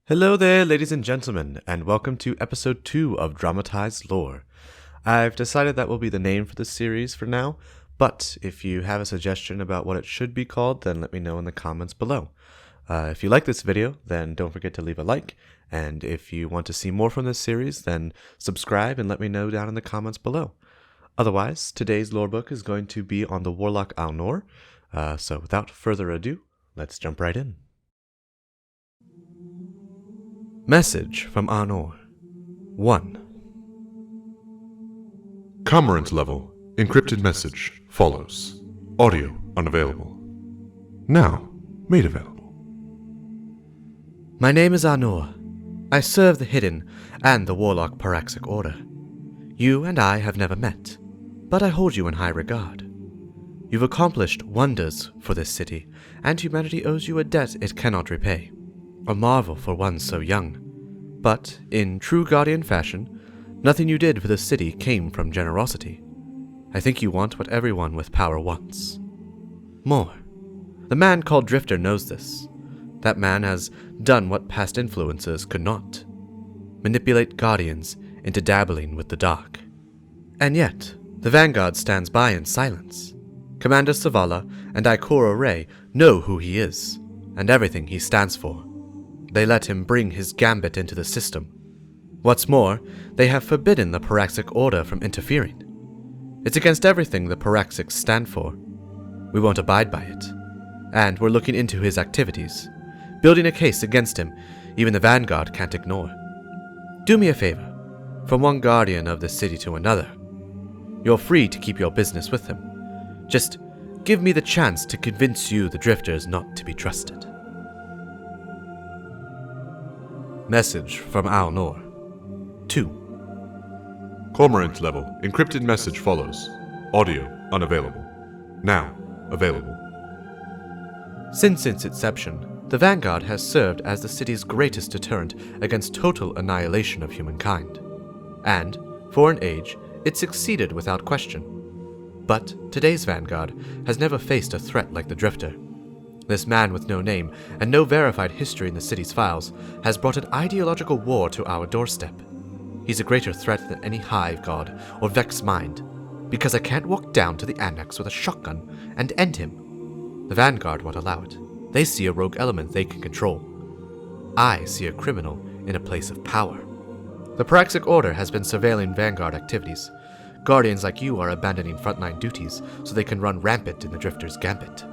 Hello there, ladies and gentlemen, and welcome to episode 2 of Dramatized Lore. I've decided that will be the name for this series for now, but if you have a suggestion about what it should be called, then let me know in the comments below. If you like this video, then don't forget to leave a like, and if you want to see more from this series, then subscribe and let me know down in the comments below. Otherwise, today's lore book is going to be on the Warlock Aunor, so without further ado, let's jump right in. Message from Aunor 1. Commerant level. Encrypted message follows. Audio unavailable. Now made available. My name is Aunor. I serve the Hidden and the Warlock Paraxic Order. You and I have never met, but I hold you in high regard. You've accomplished wonders for this city, and humanity owes you a debt it cannot repay. A marvel for one so young. But, in true Guardian fashion, nothing you did for the city came from generosity. I think you want what everyone with power wants. More. The man called Drifter knows this. That man has done what past influences could not. Manipulate Guardians into dabbling with the dark. And yet, the Vanguard stands by in silence. Commander Savala and Ikora Ray know who he is, and everything he stands for. They let him bring his gambit into the system. What's more, they have forbidden the Paraxic Order from interfering. It's against everything the Paraxics stand for. We won't abide by it. And we're looking into his activities, building a case against him even the Vanguard can't ignore. Do me a favor, from one Guardian of the city to another. You're free to keep your business with him. Just give me the chance to convince you the Drifter is not to be trusted. Message from Aunor 2. Cormorant level. Encrypted message follows. Audio unavailable. Now available. Since its inception, the Vanguard has served as the city's greatest deterrent against total annihilation of humankind. And, for an age, it succeeded without question. But today's Vanguard has never faced a threat like the Drifter. This man with no name and no verified history in the city's files has brought an ideological war to our doorstep. He's a greater threat than any Hive God or Vex Mind, because I can't walk down to the Annex with a shotgun and end him. The Vanguard won't allow it. They see a rogue element they can control. I see a criminal in a place of power. The Paraxic Order has been surveilling Vanguard activities. Guardians like you are abandoning frontline duties so they can run rampant in the Drifter's gambit.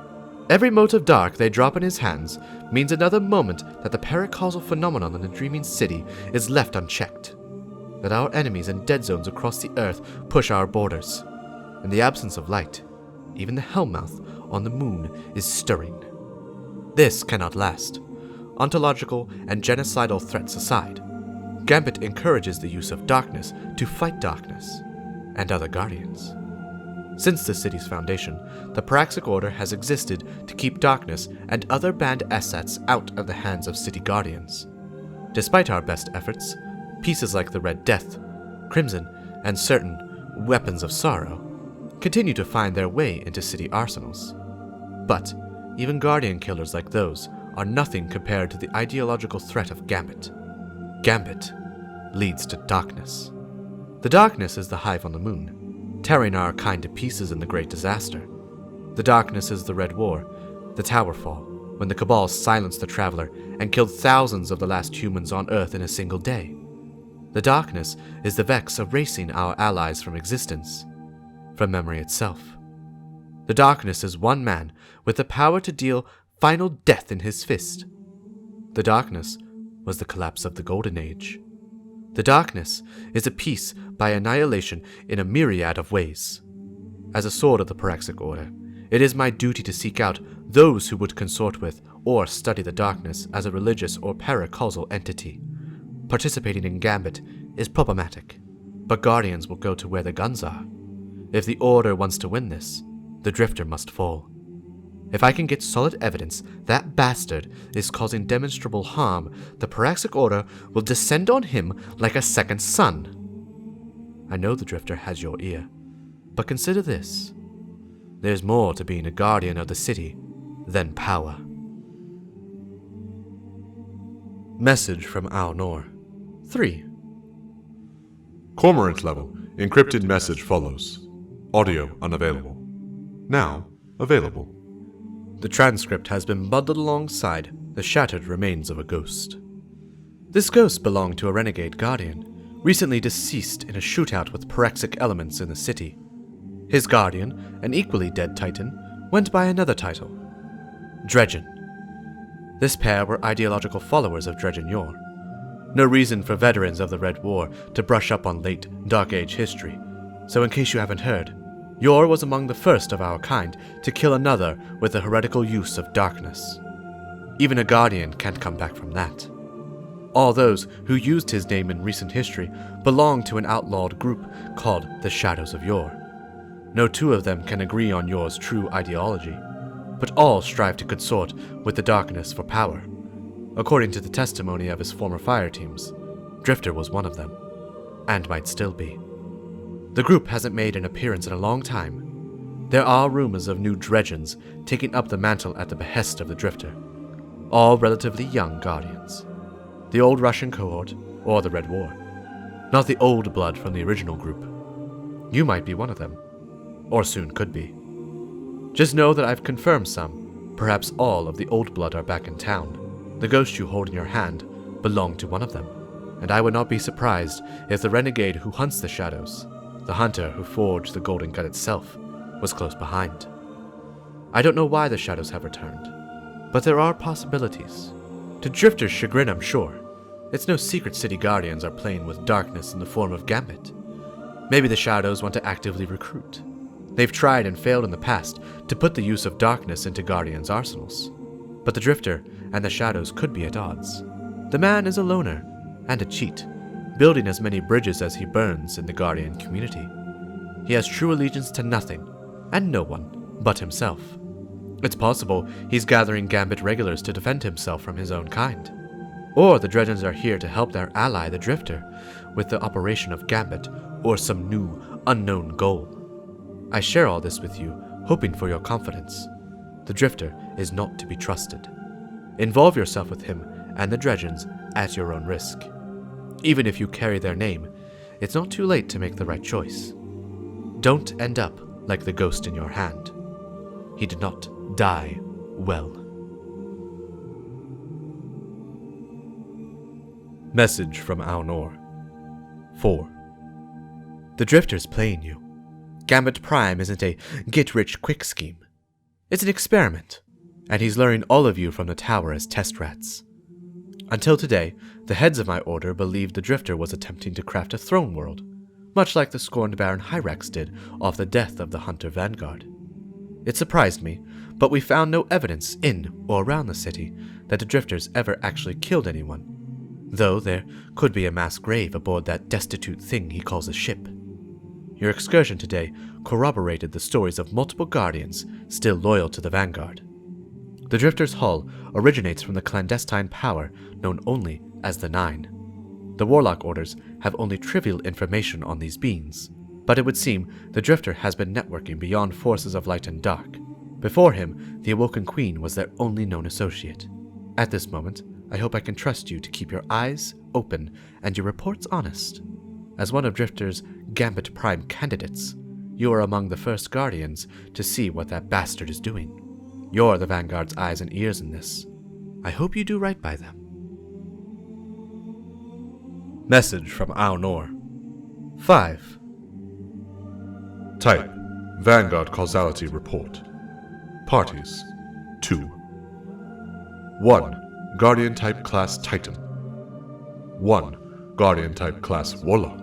Every mote of dark they drop in his hands means another moment that the paracausal phenomenon in the Dreaming City is left unchecked. That our enemies in dead zones across the earth push our borders. In the absence of light, even the Hellmouth on the moon is stirring. This cannot last. Ontological and genocidal threats aside, Gambit encourages the use of darkness to fight darkness and other Guardians. Since the city's foundation, the Paraxic Order has existed to keep darkness and other banned assets out of the hands of city guardians. Despite our best efforts, pieces like the Red Death, Crimson, and certain weapons of sorrow continue to find their way into city arsenals. But even Guardian killers like those are nothing compared to the ideological threat of Gambit. Gambit leads to darkness. The darkness is the Hive on the moon, tearing our kind to pieces in the Great Disaster. The darkness is the Red War, the Tower Fall, when the Cabal silenced the Traveler and killed thousands of the last humans on Earth in a single day. The darkness is the Vex erasing our allies from existence, from memory itself. The darkness is one man with the power to deal final death in his fist. The darkness was the collapse of the Golden Age. The darkness is a peace by annihilation in a myriad of ways. As a sword of the Paraxic Order, it is my duty to seek out those who would consort with or study the darkness as a religious or paracausal entity. Participating in Gambit is problematic, but Guardians will go to where the guns are. If the Order wants to win this, the Drifter must fall. If I can get solid evidence that bastard is causing demonstrable harm, the Paraxic Order will descend on him like a second sun. I know the Drifter has your ear, but consider this. There's more to being a Guardian of the city than power. Message from Aunor. 3. Cormorant level. Encrypted message follows. Audio unavailable. Now available. The transcript has been bundled alongside the shattered remains of a ghost. This ghost belonged to a renegade guardian, recently deceased in a shootout with Pyrexic elements in the city. His guardian, an equally dead titan, went by another title, Dredgen. This pair were ideological followers of Dredgen Yor. No reason for veterans of the Red War to brush up on late Dark Age history, so in case you haven't heard, Yor was among the first of our kind to kill another with the heretical use of darkness. Even a guardian can't come back from that. All those who used his name in recent history belonged to an outlawed group called the Shadows of Yor. No two of them can agree on Yor's true ideology, but all strive to consort with the darkness for power. According to the testimony of his former fire teams, Drifter was one of them, and might still be. The group hasn't made an appearance in a long time. There are rumors of new Dredgens taking up the mantle at the behest of the Drifter, all relatively young guardians. The old Russian cohort, or the Red War. Not the old blood from the original group. You might be one of them, or soon could be. Just know that I've confirmed some, perhaps all of the old blood are back in town. The ghost you hold in your hand belonged to one of them, and I would not be surprised if the renegade who hunts the shadows, the hunter who forged the golden gun itself, was close behind. I don't know why the shadows have returned, but there are possibilities. To Drifter's chagrin, I'm sure. It's no secret city guardians are playing with darkness in the form of Gambit. Maybe the shadows want to actively recruit. They've tried and failed in the past to put the use of darkness into guardians' arsenals. But the Drifter and the shadows could be at odds. The man is a loner and a cheat, building as many bridges as he burns in the guardian community. He has true allegiance to nothing and no one but himself. It's possible he's gathering Gambit regulars to defend himself from his own kind. Or the Dredgens are here to help their ally, the Drifter, with the operation of Gambit or some new, unknown goal. I share all this with you, hoping for your confidence. The Drifter is not to be trusted. Involve yourself with him and the Dredgens at your own risk. Even if you carry their name, it's not too late to make the right choice. Don't end up like the ghost in your hand. He did not die well. Message from Aunor. 4. The Drifter's playing you. Gambit Prime isn't a get-rich-quick scheme. It's an experiment, and he's luring all of you from the tower as test rats. Until today, the heads of my order believed the Drifter was attempting to craft a throne world, much like the scorned Baron Hyrax did off the death of the Hunter Vanguard. It surprised me, but we found no evidence in or around the city that the Drifters ever actually killed anyone, though there could be a mass grave aboard that destitute thing he calls a ship. Your excursion today corroborated the stories of multiple Guardians still loyal to the Vanguard. The Drifter's hull originates from the clandestine power known only as the Nine. The Warlock orders have only trivial information on these beings, but it would seem the Drifter has been networking beyond forces of light and dark. Before him, the Awoken Queen was their only known associate. At this moment, I hope I can trust you to keep your eyes open and your reports honest. As one of Drifter's Gambit Prime candidates, you are among the first Guardians to see what that bastard is doing. You're the Vanguard's eyes and ears in this. I hope you do right by them. Message from Aunor. 5. Type: Vanguard Causality Report. Parties: 2. 1. Guardian Type Class Titan. 1. Guardian Type Class Warlock.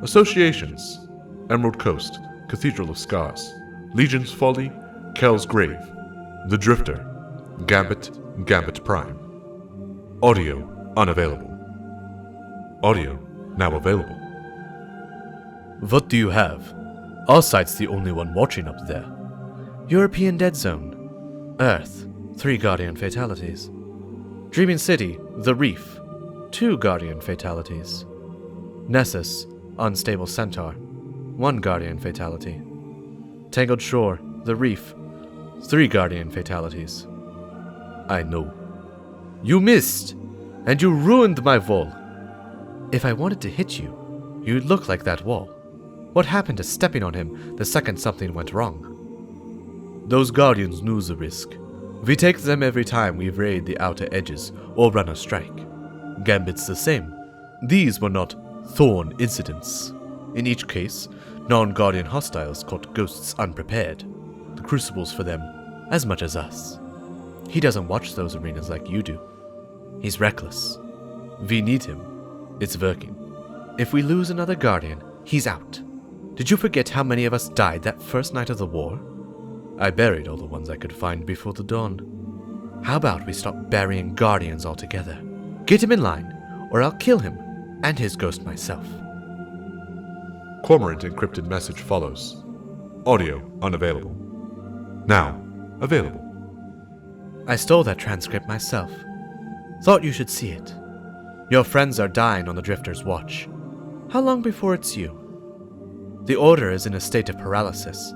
Associations: Emerald Coast, Cathedral of Scars, Legion's Folly, Kel's Grave, The Drifter, Gambit Prime. Audio unavailable. Audio now available. What do you have? Our site's the only one watching up there. European Dead Zone. Earth, 3 Guardian fatalities. Dreaming City, The Reef, 2 Guardian fatalities. Nessus, Unstable Centaur, 1 Guardian fatality. Tangled Shore, The Reef, 3 Guardian fatalities. I know. You missed! And you ruined my wall. If I wanted to hit you, you'd look like that wall. What happened to stepping on him the second something went wrong? Those guardians knew the risk. We take them every time we raid the outer edges or run a strike. Gambit's the same. These were not thorn incidents. In each case, non-guardian hostiles caught ghosts unprepared. The crucible's for them as much as us. He doesn't watch those arenas like you do. He's reckless. We need him. It's working. If we lose another guardian, he's out. Did you forget how many of us died that first night of the war? I buried all the ones I could find before the dawn. How about we stop burying guardians altogether? Get him in line, or I'll kill him and his ghost myself. Cormorant encrypted message follows. Audio unavailable. Now available. I stole that transcript myself. Thought you should see it. Your friends are dying on the Drifter's watch. How long before it's you? The Order is in a state of paralysis.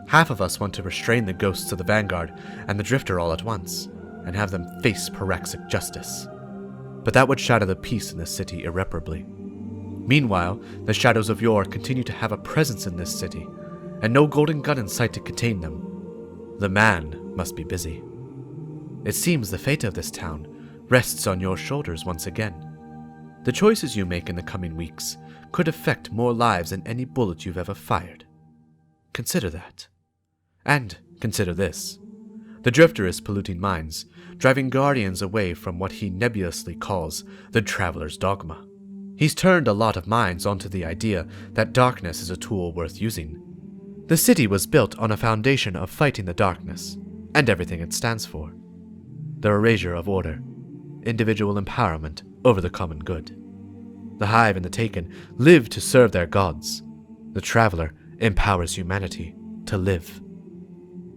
Half of us want to restrain the ghosts of the Vanguard and the Drifter all at once, and have them face Paraxic justice. But that would shatter the peace in this city irreparably. Meanwhile, the shadows of yore continue to have a presence in this city, and no golden gun in sight to contain them. The man must be busy. It seems the fate of this town rests on your shoulders once again. The choices you make in the coming weeks could affect more lives than any bullet you've ever fired. Consider that. And consider this. The Drifter is polluting minds, driving guardians away from what he nebulously calls the Traveler's Dogma. He's turned a lot of minds onto the idea that darkness is a tool worth using. The city was built on a foundation of fighting the darkness, and everything it stands for. The erasure of order, individual empowerment over the common good. The Hive and the Taken live to serve their gods. The Traveler empowers humanity to live.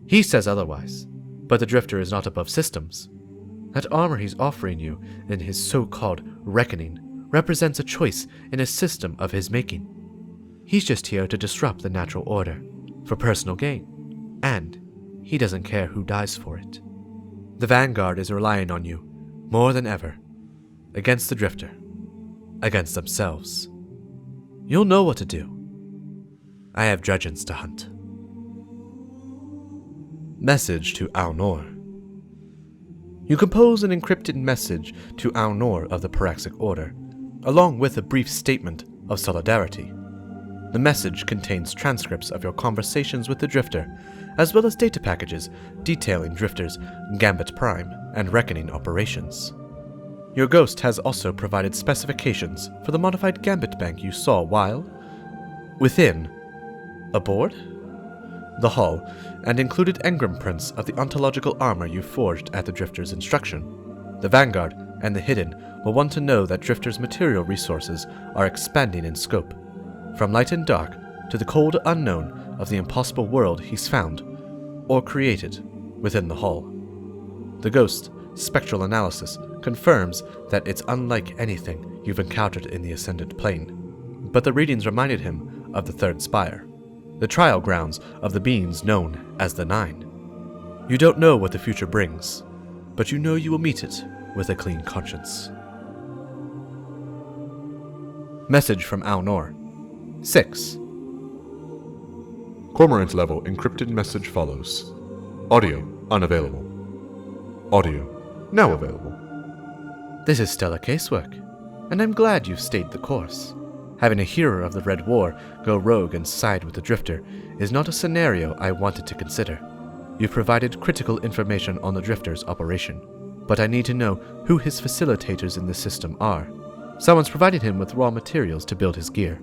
He says otherwise, but the Drifter is not above systems. That armor he's offering you in his so-called reckoning represents a choice in a system of his making. He's just here to disrupt the natural order, for personal gain, and he doesn't care who dies for it. The Vanguard is relying on you, more than ever, against the Drifter, against themselves. You'll know what to do. I have Dredgens to hunt. Message to Aunor. You compose an encrypted message to Aunor of the Paraxic Order, along with a brief statement of solidarity. The message contains transcripts of your conversations with the Drifter, as well as data packages detailing Drifter's Gambit Prime and Reckoning operations. Your ghost has also provided specifications for the modified Gambit bank you saw while within aboard the hull, and included engram prints of the ontological armor you forged at the Drifter's instruction. The Vanguard and the Hidden will want to know that Drifter's material resources are expanding in scope, from light and dark to the cold unknown of the impossible world he's found, or created, within the hull. The Ghost's spectral analysis confirms that it's unlike anything you've encountered in the Ascended Plane, but the readings reminded him of the Third Spire, the trial grounds of the beings known as the Nine. You don't know what the future brings, but you know you will meet it with a clean conscience. Message from Aunor. 6. Cormorant level encrypted message follows. Audio unavailable. Audio now available. This is stellar casework, and I'm glad you've stayed the course. Having a hero of the Red War go rogue and side with the Drifter is not a scenario I wanted to consider. You've provided critical information on the Drifter's operation, but I need to know who his facilitators in the system are. Someone's provided him with raw materials to build his gear,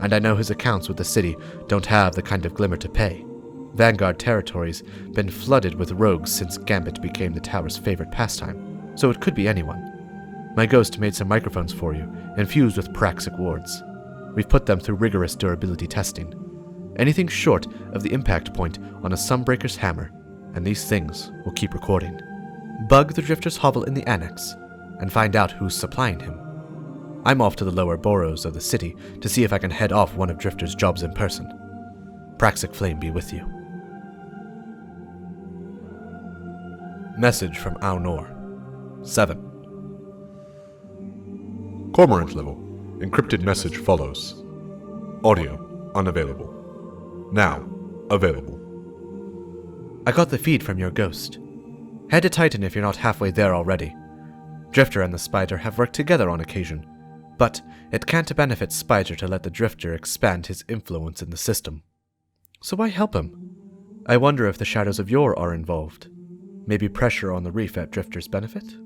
and I know his accounts with the city don't have the kind of glimmer to pay. Vanguard territory's been flooded with rogues since Gambit became the tower's favorite pastime, so it could be anyone. My ghost made some microphones for you, infused with Paraxic wards. We've put them through rigorous durability testing. Anything short of the impact point on a Sunbreaker's hammer, and these things will keep recording. Bug the Drifter's hovel in the annex, and find out who's supplying him. I'm off to the lower boroughs of the city to see if I can head off one of Drifter's jobs in person. Paraxic Flame be with you. Message from Aunor. 7. Cormorant level. Encrypted message follows. Audio unavailable. Now available. I got the feed from your ghost. Head to Titan if you're not halfway there already. Drifter and the Spider have worked together on occasion, but it can't benefit Spider to let the Drifter expand his influence in the system. So why help him? I wonder if the Shadows of Yore are involved. Maybe pressure on the reef at Drifter's benefit?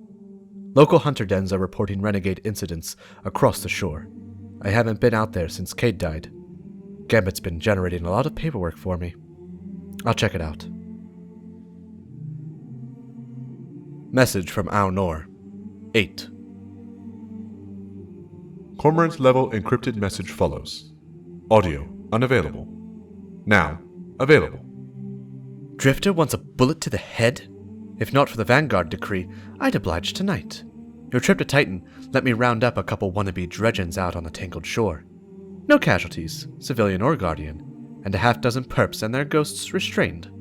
Local hunter dens are reporting renegade incidents across the shore. I haven't been out there since Cade died. Gambit's been generating a lot of paperwork for me. I'll check it out. Message from Aunor. 8. Cormorant level encrypted message follows. Audio unavailable. Now available. Drifter wants a bullet to the head? If not for the Vanguard decree, I'd oblige tonight. Your trip to Titan let me round up a couple wannabe dredgens out on the tangled shore. No casualties, civilian or guardian, and a half dozen perps and their ghosts restrained.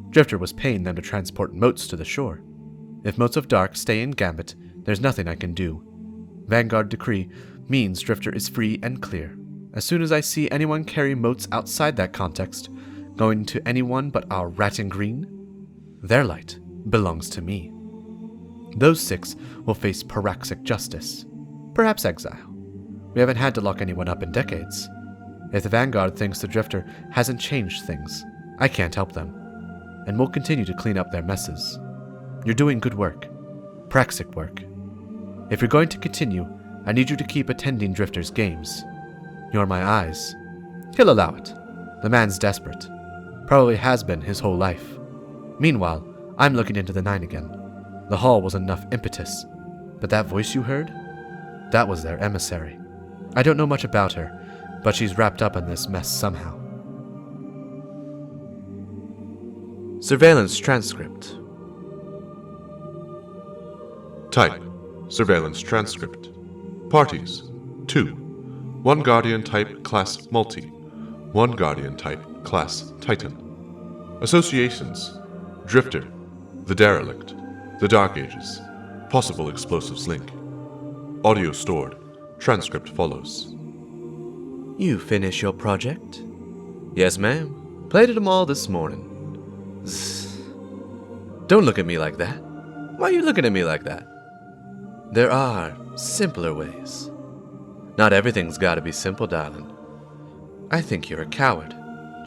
Drifter was paying them to transport motes to the shore. If motes of dark stay in Gambit, there's nothing I can do. Vanguard decree means Drifter is free and clear. As soon as I see anyone carry motes outside that context, going to anyone but our rat in green, their light belongs to me. Those 6 will face paraxic justice, perhaps exile. We haven't had to lock anyone up in decades. If the Vanguard thinks the Drifter hasn't changed things, I can't help them, and we'll continue to clean up their messes. You're doing good work, praxic work. If you're going to continue, I need you to keep attending Drifter's games. You're my eyes. He'll allow it. The man's desperate. Probably has been his whole life. Meanwhile, I'm looking into the 9 again. The hall was enough impetus. But that voice you heard? That was their emissary. I don't know much about her, but she's wrapped up in this mess somehow. Surveillance transcript. Type. Surveillance transcript. Parties. 2. 1 Guardian type class Multi. 1 Guardian type class Titan. Associations. Drifter. The Derelict. The Dark Ages. Possible explosives link. Audio stored. Transcript follows. You finish your project? Yes, ma'am. Played them all this morning. Don't look at me like that. Why are you looking at me like that? There are simpler ways. Not everything's gotta be simple, darling. I think you're a coward.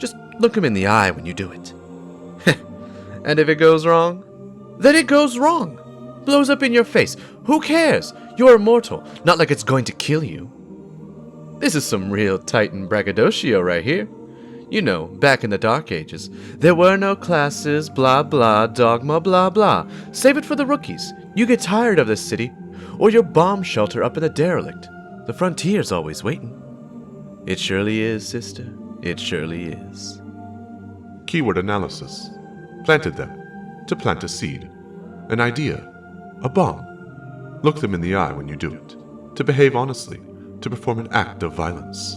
Just look him in the eye when you do it. And if it goes wrong? Then it goes wrong. Blows up in your face. Who cares? You're immortal. Not like it's going to kill you. This is some real Titan braggadocio right here. You know, back in the Dark Ages, there were no classes, blah blah, dogma, blah blah. Save it for the rookies. You get tired of this city, or your bomb shelter up in the derelict. The frontier's always waiting. It surely is, sister. It surely is. Keyword analysis. Planted them. To plant a seed. An idea. A bomb. Look them in the eye when you do it. To behave honestly. To perform an act of violence.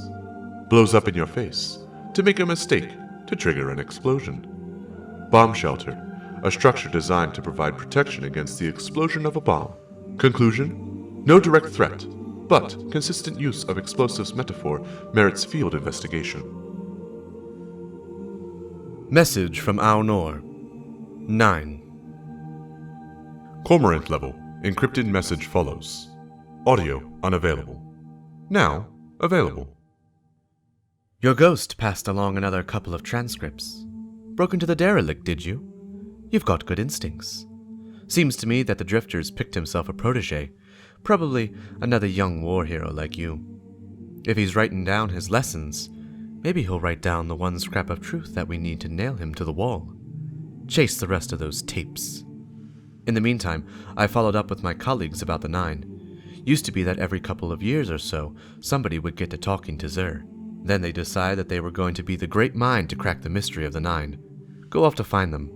Blows up in your face. To make a mistake. To trigger an explosion. Bomb shelter. A structure designed to provide protection against the explosion of a bomb. Conclusion? No direct threat, but consistent use of explosives metaphor merits field investigation. Message from Aunor. 9. Cormorant level. Encrypted message follows. Audio unavailable. Now available. Your ghost passed along another couple of transcripts. Broke into the derelict, did you? You've got good instincts. Seems to me that the Drifter's picked himself a protege, probably another young war hero like you. If he's writing down his lessons, maybe he'll write down the one scrap of truth that we need to nail him to the wall. Chase the rest of those tapes. In the meantime, I followed up with my colleagues about the 9. Used to be that every couple of years or so, somebody would get to talking to Xur. Then they decide that they were going to be the great mind to crack the mystery of the 9. Go off to find them.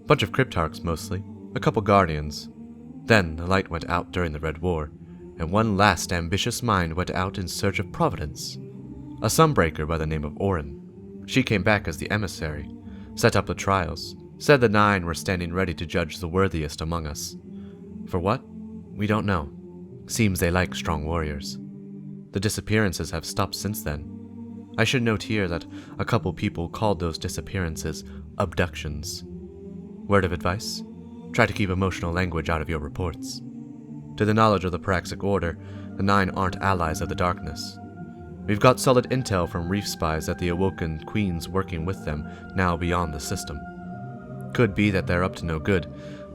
Bunch of cryptarchs mostly, a couple guardians. Then the light went out during the Red War, and one last ambitious mind went out in search of Providence. A sunbreaker by the name of Orin. She came back as the emissary, set up the trials, said the 9 were standing ready to judge the worthiest among us. For what? We don't know. Seems they like strong warriors. The disappearances have stopped since then. I should note here that a couple people called those disappearances abductions. Word of advice? Try to keep emotional language out of your reports. To the knowledge of the Praxic Order, the Nine aren't allies of the Darkness. We've got solid intel from reef spies that the Awoken Queen's working with them now beyond the system. Could be that they're up to no good,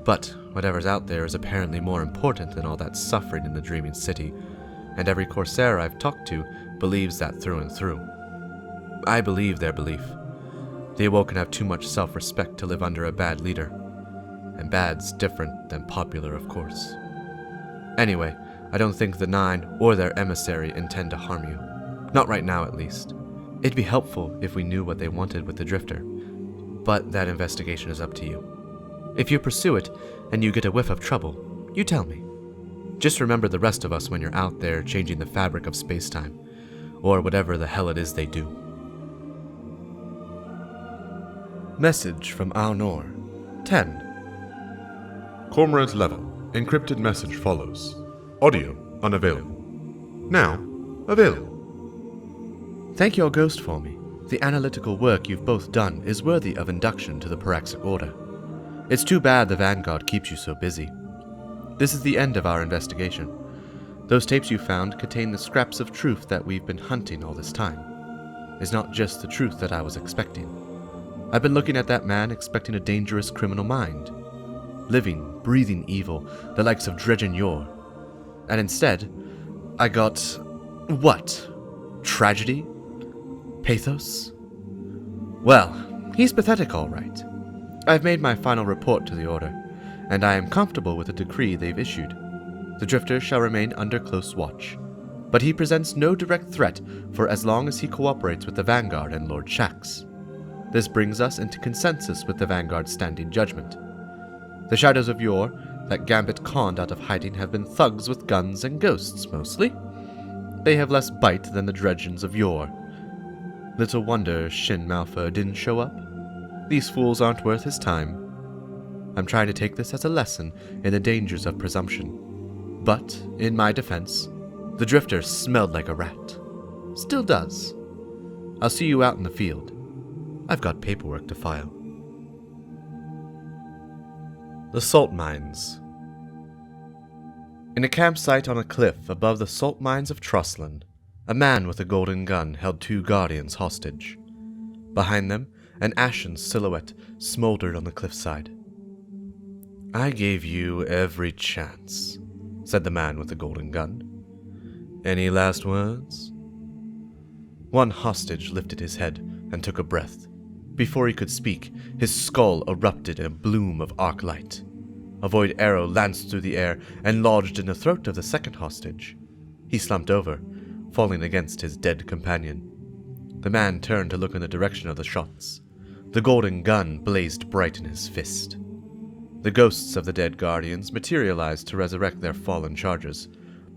but whatever's out there is apparently more important than all that suffering in the Dreaming City, and every Corsair I've talked to believes that through and through. I believe their belief. The Awoken have too much self-respect to live under a bad leader, and bad's different than popular, of course. Anyway, I don't think the Nine or their emissary intend to harm you. Not right now, at least. It'd be helpful if we knew what they wanted with the Drifter, but that investigation is up to you. If you pursue it, and you get a whiff of trouble, you tell me. Just remember the rest of us when you're out there changing the fabric of space-time, or whatever the hell it is they do. Message from Aunor. 10. Cormorant level. Encrypted message follows. Audio unavailable. Now available. Thank your ghost for me. The analytical work you've both done is worthy of induction to the Praxic Order. It's too bad the Vanguard keeps you so busy. This is the end of our investigation. Those tapes you found contain the scraps of truth that we've been hunting all this time. It's not just the truth that I was expecting. I've been looking at that man expecting a dangerous criminal mind. Living, breathing evil, the likes of Dredge and Yor. And instead, I got... what? Tragedy? Pathos? Well, he's pathetic all right. I've made my final report to the Order, and I am comfortable with the decree they've issued. The Drifter shall remain under close watch, but he presents no direct threat for as long as he cooperates with the Vanguard and Lord Shax. This brings us into consensus with the Vanguard's standing judgment. The Shadows of Yor, that Gambit conned out of hiding, have been thugs with guns and ghosts, mostly. They have less bite than the Dredgens of Yor. Little wonder Shin Malfa didn't show up. These fools aren't worth his time. I'm trying to take this as a lesson in the dangers of presumption. But, in my defense, the Drifter smelled like a rat. Still does. I'll see you out in the field. I've got paperwork to file. The Salt Mines. In a campsite on a cliff above the salt mines of Trostland, a man with a golden gun held 2 guardians hostage. Behind them, an ashen silhouette smoldered on the cliffside. I gave you every chance, said the man with the golden gun. Any last words? One hostage lifted his head and took a breath. Before he could speak, his skull erupted in a bloom of arc light. A void arrow lanced through the air and lodged in the throat of the second hostage. He slumped over, falling against his dead companion. The man turned to look in the direction of the shots. The golden gun blazed bright in his fist. The ghosts of the dead guardians materialized to resurrect their fallen charges,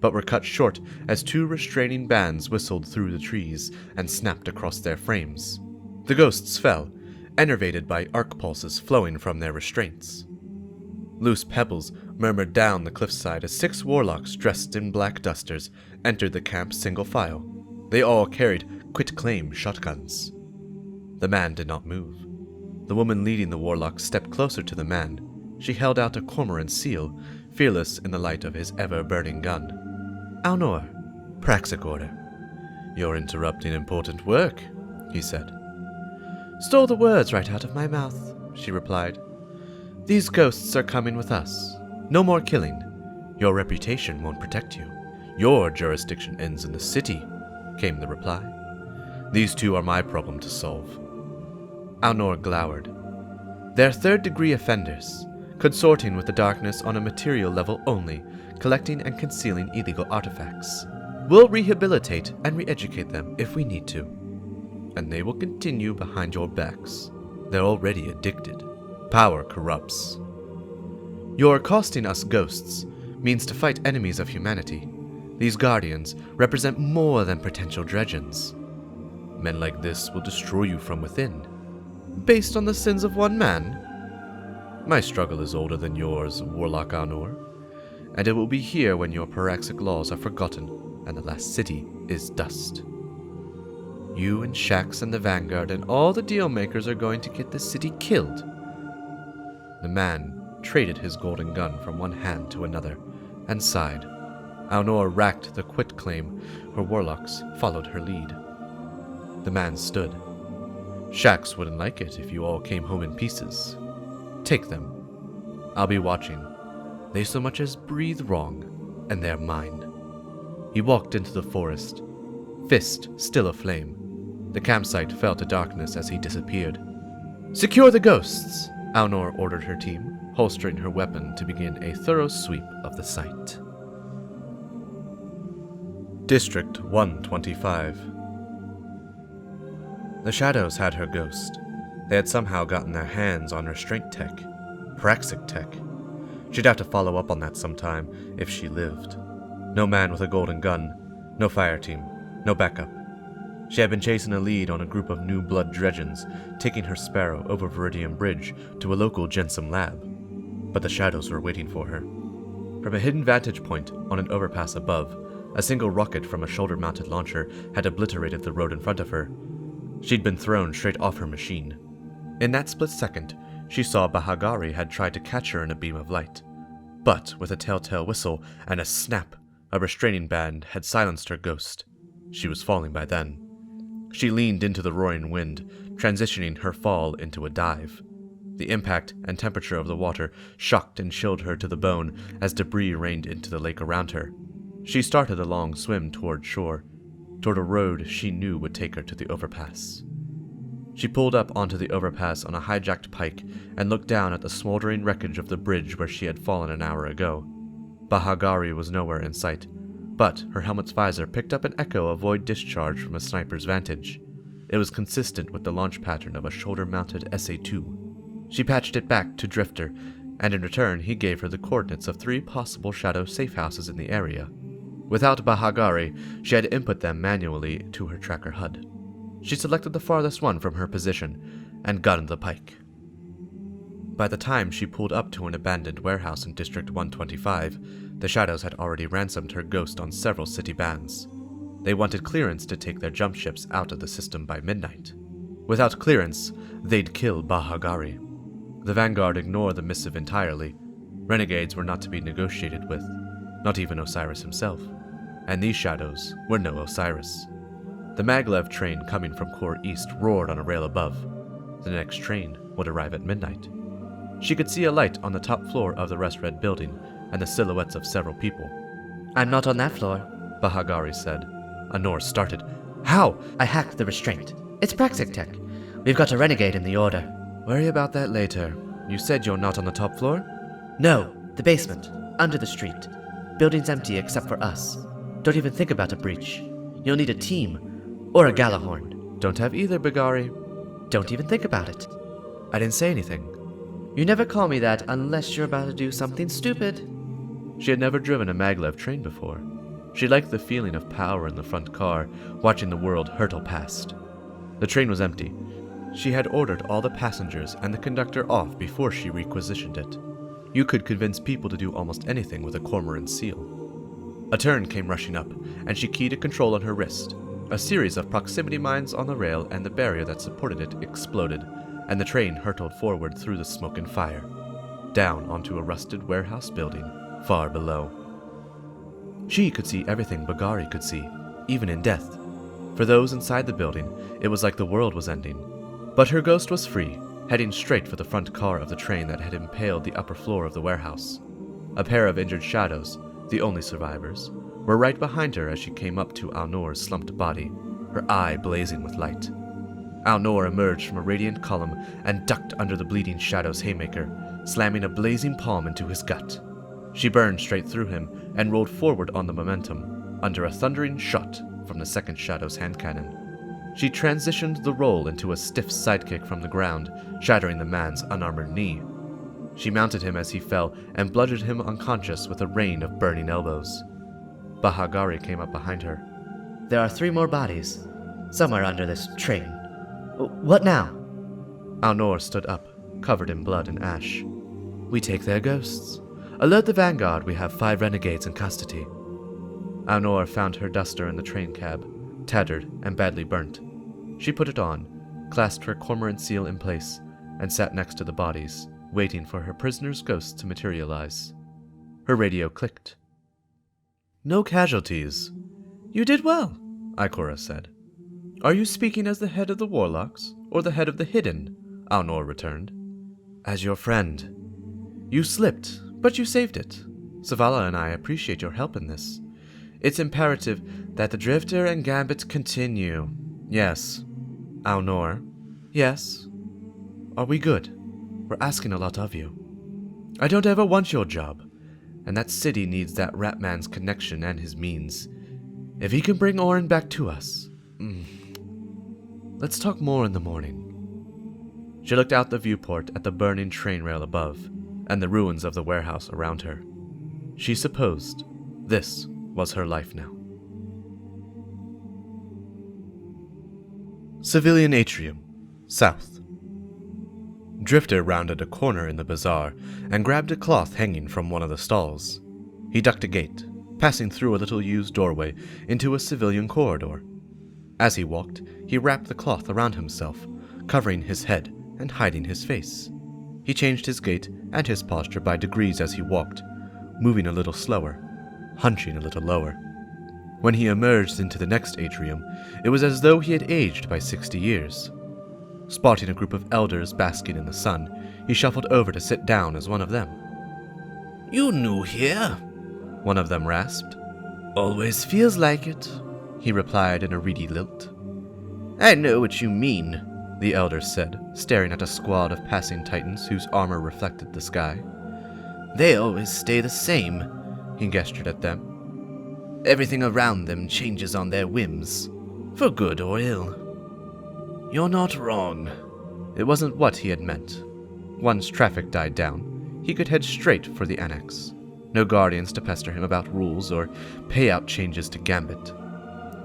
but were cut short as 2 restraining bands whistled through the trees and snapped across their frames. The ghosts fell, enervated by arc pulses flowing from their restraints. Loose pebbles murmured down the cliffside as 6 warlocks dressed in black dusters entered the camp single file. They all carried quit-claim shotguns. The man did not move. The woman leading the warlocks stepped closer to the man. She held out a cormorant seal, fearless in the light of his ever-burning gun. Aunor, Praxic Order. You're interrupting important work, he said. Stole the words right out of my mouth, she replied. These ghosts are coming with us. No more killing. Your reputation won't protect you. Your jurisdiction ends in the city, came the reply. These 2 are my problem to solve. Aunor glowered. They're 3rd-degree offenders, consorting with the darkness on a material level only, collecting and concealing illegal artifacts. We'll rehabilitate and re-educate them if we need to. And they will continue behind your backs. They're already addicted. Power corrupts. Your accosting us ghosts means to fight enemies of humanity. These guardians represent more than potential Dredgens. Men like this will destroy you from within, based on the sins of one man. My struggle is older than yours, Warlock Aunor, and it will be here when your Praxic laws are forgotten. and the last city is dust. You and Shax and the Vanguard and all the deal makers are going to get this city killed." The man traded his golden gun from one hand to another and sighed. Aunor racked the quit claim. Her warlocks followed her lead. The man stood. "Shax wouldn't like it if you all came home in pieces. Take them. I'll be watching. They so much as breathe wrong, and they're mine." He walked into the forest, fist still aflame. The campsite fell to darkness as he disappeared. "Secure the ghosts!" Aunor ordered her team, holstering her weapon to begin a thorough sweep of the site. District 125. The Shadows had her ghost. They had somehow gotten their hands on restraint tech. Praxic tech. She'd have to follow up on that sometime if she lived. No man with a golden gun, no fire team, no backup. She had been chasing a lead on a group of new blood dredgens, taking her Sparrow over Viridian Bridge to a local Jensum lab. But the Shadows were waiting for her. From a hidden vantage point on an overpass above, a single rocket from a shoulder-mounted launcher had obliterated the road in front of her. She'd been thrown straight off her machine. In that split second, she saw Bahagari had tried to catch her in a beam of light. But with a telltale whistle and a snap, a restraining band had silenced her ghost. She was falling by then. She leaned into the roaring wind, transitioning her fall into a dive. The impact and temperature of the water shocked and chilled her to the bone as debris rained into the lake around her. She started a long swim toward shore, toward a road she knew would take her to the overpass. She pulled up onto the overpass on a hijacked pike and looked down at the smoldering wreckage of the bridge where she had fallen an hour ago. Bahagari was nowhere in sight, but her helmet's visor picked up an echo of void discharge from a sniper's vantage. It was consistent with the launch pattern of a shoulder-mounted SA-2. She patched it back to Drifter, and in return he gave her the coordinates of 3 possible Shadow safe houses in the area. Without Bahagari, she had input them manually to her tracker HUD. She selected the farthest one from her position and gunned the pike. By the time she pulled up to an abandoned warehouse in District 125, the Shadows had already ransomed her ghost on several city bands. They wanted clearance to take their jump ships out of the system by midnight. Without clearance, they'd kill Bahagari. The Vanguard ignored the missive entirely. Renegades were not to be negotiated with, not even Osiris himself. And these Shadows were no Osiris. The maglev train coming from Core East roared on a rail above. The next train would arrive at midnight. She could see a light on the top floor of the Rest Red building and the silhouettes of several people. "I'm not on that floor," Bahagari said. Aunor started. "How?" "I hacked the restraint. It's Praxic tech. We've got a renegade in the order." "Worry about that later. You said you're not on the top floor?" "No, the basement, under the street. Building's empty except for us. Don't even think about a breach. You'll need a team, or a Galahorn." "Don't have either, Bagari." "Don't even think about it." "I didn't say anything." "You never call me that unless you're about to do something stupid." She had never driven a maglev train before. She liked the feeling of power in the front car, watching the world hurtle past. The train was empty. She had ordered all the passengers and the conductor off before she requisitioned it. You could convince people to do almost anything with a cormorant seal. A turn came rushing up, and she keyed a control on her wrist. A series of proximity mines on the rail and the barrier that supported it exploded, and the train hurtled forward through the smoke and fire, down onto a rusted warehouse building far below. She could see everything Bagari could see, even in death. For those inside the building, it was like the world was ending. But her ghost was free, heading straight for the front car of the train that had impaled the upper floor of the warehouse. A pair of injured Shadows, the only survivors, were right behind her as she came up to Aunor's slumped body, her eye blazing with light. Aunor emerged from a radiant column and ducked under the bleeding Shadow's haymaker, slamming a blazing palm into his gut. She burned straight through him and rolled forward on the momentum, under a thundering shot from the second Shadow's hand cannon. She transitioned the roll into a stiff sidekick from the ground, shattering the man's unarmored knee. She mounted him as he fell and bludgeoned him unconscious with a rain of burning elbows. Bahagari came up behind her. "There are 3 more bodies, somewhere under this train. What now?" Aunor stood up, covered in blood and ash. "We take their ghosts. Alert the Vanguard we have 5 renegades in custody." Aunor found her duster in the train cab, tattered and badly burnt. She put it on, clasped her cormorant seal in place, and sat next to the bodies, waiting for her prisoner's ghost to materialize. Her radio clicked. "No casualties. You did well," Ikora said. "Are you speaking as the head of the Warlocks, or the head of the Hidden?" Aunor returned. "As your friend. You slipped, but you saved it. Zavala and I appreciate your help in this. It's imperative that the Drifter and Gambit continue. Yes. Aunor. Yes. Are we good? We're asking a lot of you. I don't ever want your job, and that city needs that Ratman's connection and his means. If he can bring Orin back to us. Let's talk more in the morning." She looked out the viewport at the burning train rail above, and the ruins of the warehouse around her. She supposed this was her life now. Civilian Atrium, south. Drifter rounded a corner in the bazaar and grabbed a cloth hanging from one of the stalls. He ducked a gate, passing through a little used doorway into a civilian corridor. As he walked, he wrapped the cloth around himself, covering his head and hiding his face. He changed his gait and his posture by degrees as he walked, moving a little slower, hunching a little lower. When he emerged into the next atrium, it was as though he had aged by 60 years. Spotting a group of elders basking in the sun, he shuffled over to sit down as one of them. "You new here?" one of them rasped. "Always feels like it," he replied in a reedy lilt. "I know what you mean," the elder said, staring at a squad of passing titans whose armor reflected the sky. "They always stay the same," he gestured at them. "Everything around them changes on their whims, for good or ill." "You're not wrong." It wasn't what he had meant. Once traffic died down, he could head straight for the annex. No guardians to pester him about rules or payout changes to Gambit.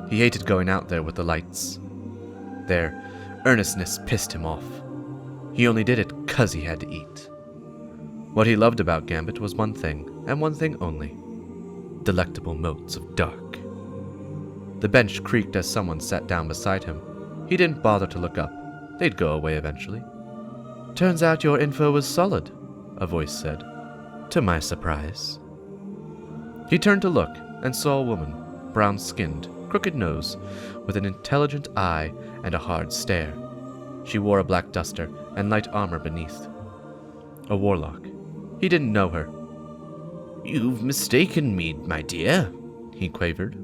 He hated going out there with the lights. Their earnestness pissed him off. He only did it 'cause he had to eat. What he loved about Gambit was one thing, and one thing only: delectable motes of dark. The bench creaked as someone sat down beside him. He didn't bother to look up. They'd go away eventually. "Turns out your info was solid," a voice said, to my surprise. He turned to look and saw a woman, brown-skinned, crooked nose, with an intelligent eye and a hard stare. She wore a black duster and light armor beneath. A warlock. He didn't know her. "You've mistaken me, my dear," he quavered.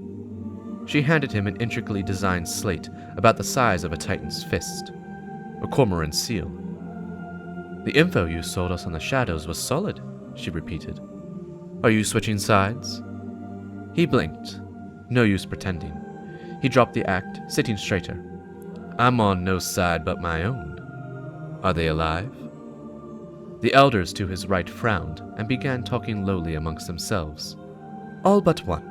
She handed him an intricately designed slate about the size of a titan's fist. A cormorant seal. "The info you sold us on the shadows was solid," she repeated. "Are you switching sides?" He blinked. No use pretending. He dropped the act, sitting straighter. "I'm on no side but my own. Are they alive?" The elders to his right frowned and began talking lowly amongst themselves. "All but one.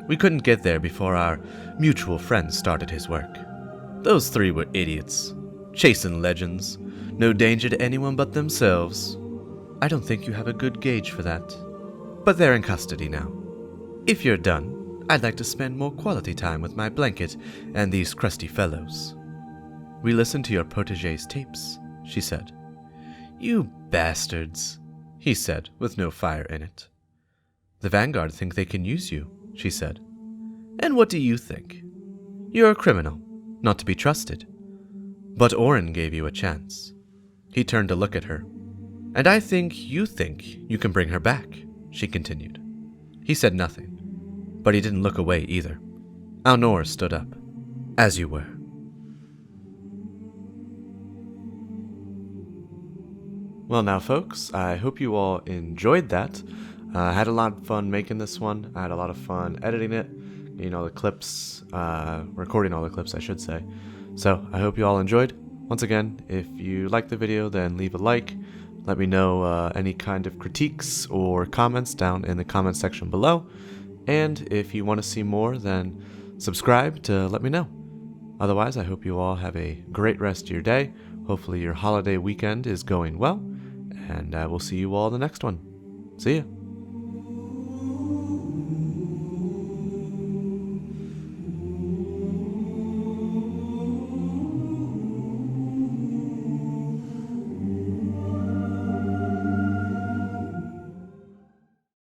We couldn't get there before our mutual friend started his work. Those three were idiots. Chasing legends. No danger to anyone but themselves. I don't think you have a good gauge for that. But they're in custody now. If you're done, I'd like to spend more quality time with my blanket and these crusty fellows." "We listened to your protégé's tapes," she said. "You bastards," he said, with no fire in it. "The Vanguard think they can use you," she said. "And what do you think? You're a criminal, not to be trusted. But Orin gave you a chance." He turned to look at her. "And I think you can bring her back," she continued. He said nothing, but he didn't look away either. Aunor stood up. "As you were." Well now, folks, I hope you all enjoyed that. I had a lot of fun making this one. I had a lot of fun editing it, getting all the clips, recording all the clips, I should say. So I hope you all enjoyed. Once again, if you liked the video, then leave a like. Let me know any kind of critiques or comments down in the comment section below. And if you want to see more, then subscribe to let me know. Otherwise, I hope you all have a great rest of your day. Hopefully your holiday weekend is going well. And I will see you all in the next one. See ya.